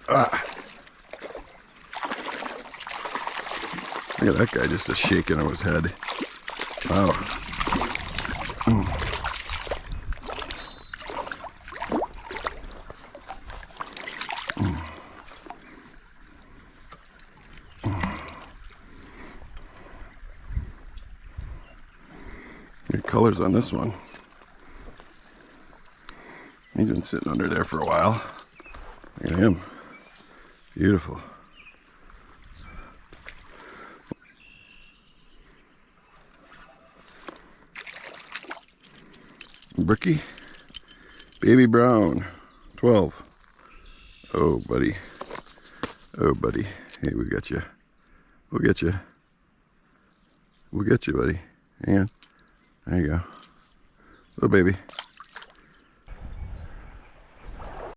Ah. Look at that guy just a shaking of his head. Wow. Good colors on this one. He's been sitting under there for a while. Look at him. Beautiful. Brookie. Baby brown. 12. Oh, buddy. Oh, buddy. Hey, we got you. We'll get you. We'll get you, buddy. Hang on. There you go. Little baby.